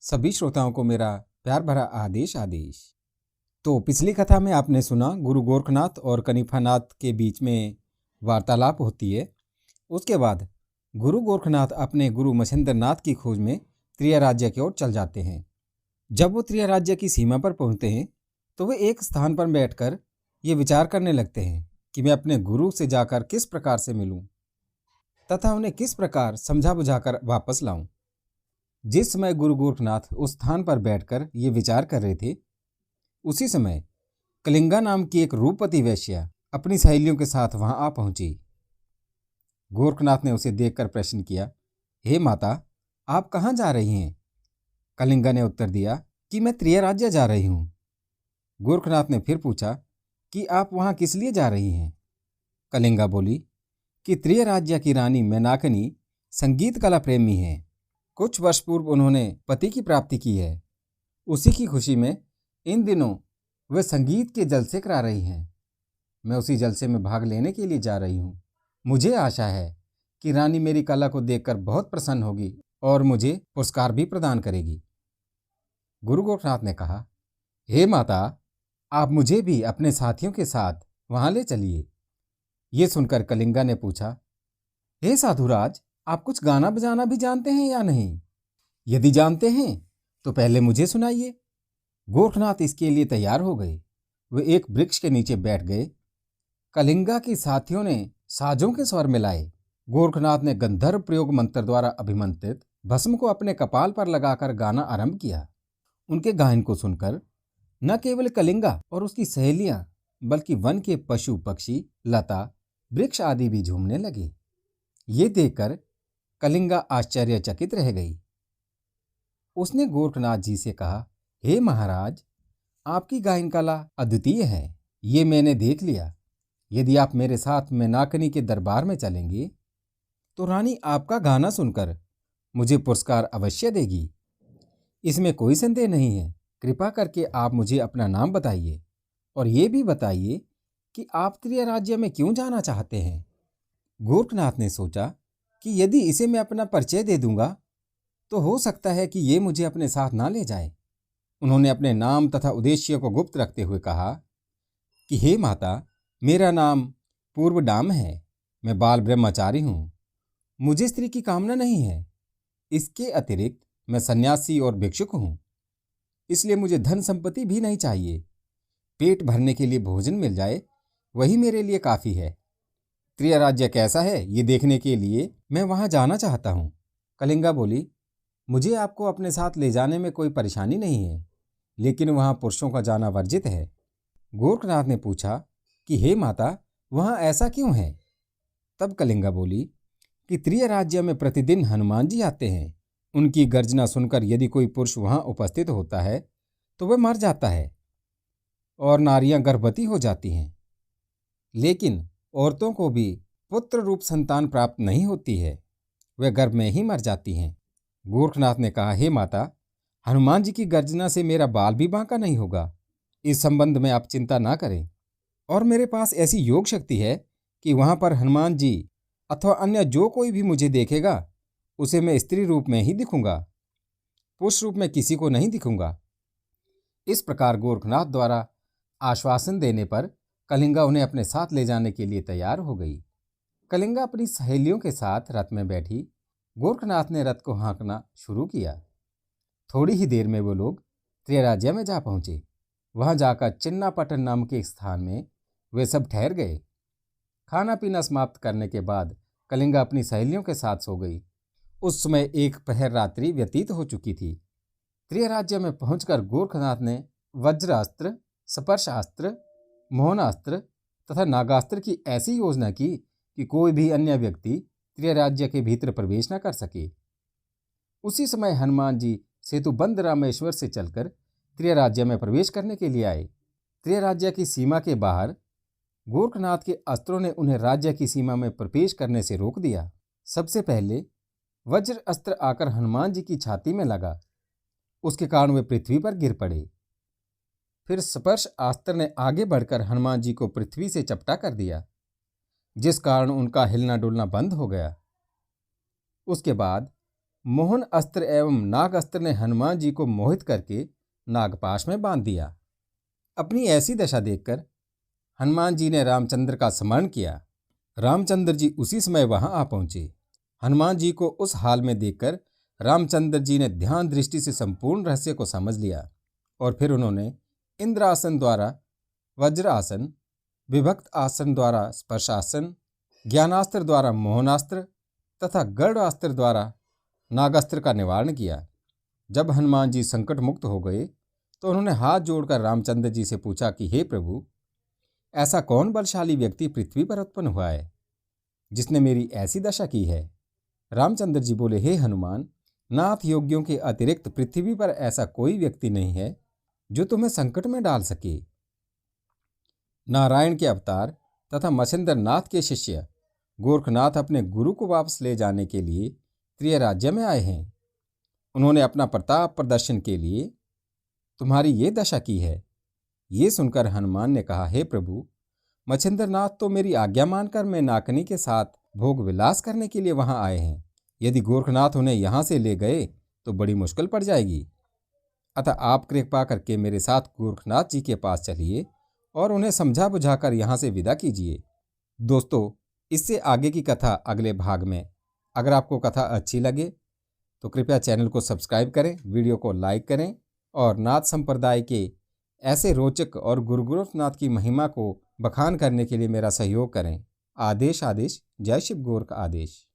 सभी श्रोताओं को मेरा प्यार भरा आदेश आदेश। तो पिछली कथा में आपने सुना गुरु गोरखनाथ और कनिफानाथ के बीच में वार्तालाप होती है। उसके बाद गुरु गोरखनाथ अपने गुरु मछेंद्रनाथ की खोज में त्रिया राज्य की ओर चल जाते हैं। जब वो त्रिया राज्य की सीमा पर पहुंचते हैं तो वे एक स्थान पर बैठकर ये विचार करने लगते हैं कि मैं अपने गुरु से जाकर किस प्रकार से मिलूं तथा उन्हें किस प्रकार समझा बुझाकर वापस लाऊं। जिस समय गुरु गोरखनाथ उस स्थान पर बैठकर ये विचार कर रहे थे, उसी समय कलिंगा नाम की एक रूपवती वेश्या अपनी सहेलियों के साथ वहां आ पहुंची। गोरखनाथ ने उसे देखकर प्रश्न किया, हे माता, आप कहाँ जा रही हैं? कलिंगा ने उत्तर दिया कि मैं त्रिया राज्य जा रही हूं। गोरखनाथ ने फिर पूछा कि आप वहां किस लिए जा रही हैं? कलिंगा बोली कि त्रिया राज्य की रानी मैनाकनी संगीत कला प्रेमी है। कुछ वर्ष पूर्व उन्होंने पति की प्राप्ति की है। उसी की खुशी में इन दिनों वे संगीत के जलसे करा रही हैं। मैं उसी जलसे में भाग लेने के लिए जा रही हूँ। मुझे आशा है कि रानी मेरी कला को देखकर बहुत प्रसन्न होगी और मुझे पुरस्कार भी प्रदान करेगी। गुरु गोरखनाथ ने कहा, हे माता, आप मुझे भी अपने साथियों के साथ वहां ले चलिए। ये सुनकर कलिंगा ने पूछा, हे साधुराज, आप कुछ गाना बजाना भी जानते हैं या नहीं? यदि जानते हैं तो पहले मुझे सुनाइए। गोरखनाथ इसके लिए तैयार हो गए। वे एक वृक्ष के नीचे बैठ गए। कलिंगा के साथियों ने साजों के स्वर मिलाए। गोरखनाथ ने गंधर्व प्रयोग मंत्र द्वारा अभिमंत्रित भस्म को अपने कपाल पर लगाकर गाना आरंभ किया। उनके गायन को सुनकर न केवल कलिंगा और उसकी सहेलियां बल्कि वन के पशु पक्षी, लता, वृक्ष आदि भी झूमने लगे। ये देखकर कलिंगा आश्चर्यचकित रह गई। उसने गोरखनाथ जी से कहा, हे महाराज, आपकी गायन कला अद्वितीय है, ये मैंने देख लिया। यदि आप मेरे साथ मैनाकनी के दरबार में चलेंगे तो रानी आपका गाना सुनकर मुझे पुरस्कार अवश्य देगी। इसमें कोई संदेह नहीं है। कृपा करके आप मुझे अपना नाम बताइए और ये भी बताइए कि आप त्रिया राज्य में क्यों जाना चाहते हैं। गोरखनाथ ने सोचा कि यदि इसे मैं अपना परिचय दे दूंगा तो हो सकता है कि ये मुझे अपने साथ ना ले जाए। उन्होंने अपने नाम तथा उद्देश्य को गुप्त रखते हुए कहा कि हे माता, मेरा नाम पूर्वडाम है। मैं बाल ब्रह्मचारी हूँ। मुझे स्त्री की कामना नहीं है। इसके अतिरिक्त मैं सन्यासी और भिक्षुक हूँ। इसलिए मुझे धन संपत्ति भी नहीं चाहिए। पेट भरने के लिए भोजन मिल जाए वही मेरे लिए काफ़ी है। त्रिया राज्य कैसा है ये देखने के लिए मैं वहां जाना चाहता हूँ। कलिंगा बोली, मुझे आपको अपने साथ ले जाने में कोई परेशानी नहीं है, लेकिन वहां पुरुषों का जाना वर्जित है। गोरखनाथ ने पूछा कि हे माता, वहां ऐसा क्यों है? तब कलिंगा बोली कि त्रिया राज्य में प्रतिदिन हनुमान जी आते हैं। उनकी गर्जना सुनकर यदि कोई पुरुष वहां उपस्थित होता है तो वह मर जाता है और नारियां गर्भवती हो जाती हैं। लेकिन औरतों को भी पुत्र रूप संतान प्राप्त नहीं होती है, वे गर्भ में ही मर जाती हैं। गोरखनाथ ने कहा, हे माता, हनुमान जी की गर्जना से मेरा बाल भी बांका नहीं होगा। इस संबंध में आप चिंता ना करें। और मेरे पास ऐसी योग शक्ति है कि वहां पर हनुमान जी अथवा अन्य जो कोई भी मुझे देखेगा उसे मैं स्त्री रूप में ही दिखूंगा, पुरुष रूप में किसी को नहीं दिखूंगा। इस प्रकार गोरखनाथ द्वारा आश्वासन देने पर कलिंगा उन्हें अपने साथ ले जाने के लिए तैयार हो गई। कलिंगा अपनी सहेलियों के साथ रथ में बैठी। गोरखनाथ ने रथ को हाँकना शुरू किया। थोड़ी ही देर में वो लोग त्रिया राज्य में जा पहुंचे। वहां जाकर चिन्नापटन नाम के स्थान में वे सब ठहर गए। खाना पीना समाप्त करने के बाद कलिंगा अपनी सहेलियों के साथ सो गई। उस समय एक पहर रात्रि व्यतीत हो चुकी थी। त्रिया राज्य में पहुंचकर गोरखनाथ ने वज्रास्त्र, स्पर्शास्त्र, मोहनास्त्र तथा नागास्त्र की ऐसी योजना की कि कोई भी अन्य व्यक्ति त्रिया राज्य के भीतर प्रवेश न कर सके। उसी समय हनुमान जी सेतुबंध रामेश्वर से चलकर त्रिया राज्य में प्रवेश करने के लिए आए। त्रिया राज्य की सीमा के बाहर गोरखनाथ के अस्त्रों ने उन्हें राज्य की सीमा में प्रवेश करने से रोक दिया। सबसे पहले वज्र अस्त्र आकर हनुमान जी की छाती में लगा। उसके कारण वे पृथ्वी पर गिर पड़े। फिर स्पर्श अस्त्र ने आगे बढ़कर हनुमान जी को पृथ्वी से चपटा कर दिया, जिस कारण उनका हिलना डुलना बंद हो गया। उसके बाद मोहन अस्त्र एवं नाग अस्त्र ने हनुमान जी को मोहित करके नागपाश में बांध दिया। अपनी ऐसी दशा देखकर हनुमान जी ने रामचंद्र का स्मरण किया। रामचंद्र जी उसी समय वहां आ पहुंचे। हनुमान जी को उस हाल में देखकर रामचंद्र जी ने ध्यान दृष्टि से संपूर्ण रहस्य को समझ लिया और फिर उन्होंने इंद्रासन द्वारा वज्रासन, विभक्त आसन द्वारा स्पर्शासन, ज्ञानास्त्र द्वारा मोहनास्त्र तथा गरुड़ास्त्र द्वारा नागास्त्र का निवारण किया। जब हनुमान जी संकट मुक्त हो गए तो उन्होंने हाथ जोड़कर रामचंद्र जी से पूछा कि हे प्रभु, ऐसा कौन बलशाली व्यक्ति पृथ्वी पर उत्पन्न हुआ है जिसने मेरी ऐसी दशा की है? रामचंद्र जी बोले, हे हनुमान, नाथ योगियों के अतिरिक्त पृथ्वी पर ऐसा कोई व्यक्ति नहीं है जो तुम्हें संकट में डाल सके। नारायण के अवतार तथा मछिंद्र नाथ के शिष्य गोरखनाथ अपने गुरु को वापस ले जाने के लिए त्रिय राज्य में आए हैं। उन्होंने अपना प्रताप प्रदर्शन के लिए तुम्हारी ये दशा की है। ये सुनकर हनुमान ने कहा, हे प्रभु, मछिंद्र नाथ तो मेरी आज्ञा मानकर मैं नाकनी के साथ भोग विलास करने के लिए वहां आए हैं। यदि गोरखनाथ उन्हें यहाँ से ले गए तो बड़ी मुश्किल पड़ जाएगी। अतः आप कृपा करके मेरे साथ गोरखनाथ जी के पास चलिए और उन्हें समझा बुझाकर यहाँ से विदा कीजिए। दोस्तों, इससे आगे की कथा अगले भाग में। अगर आपको कथा अच्छी लगे तो कृपया चैनल को सब्सक्राइब करें, वीडियो को लाइक करें और नाथ संप्रदाय के ऐसे रोचक और गुरु गोरखनाथ की महिमा को बखान करने के लिए मेरा सहयोग करें। आदेश आदेश। जय शिव गोरख आदेश।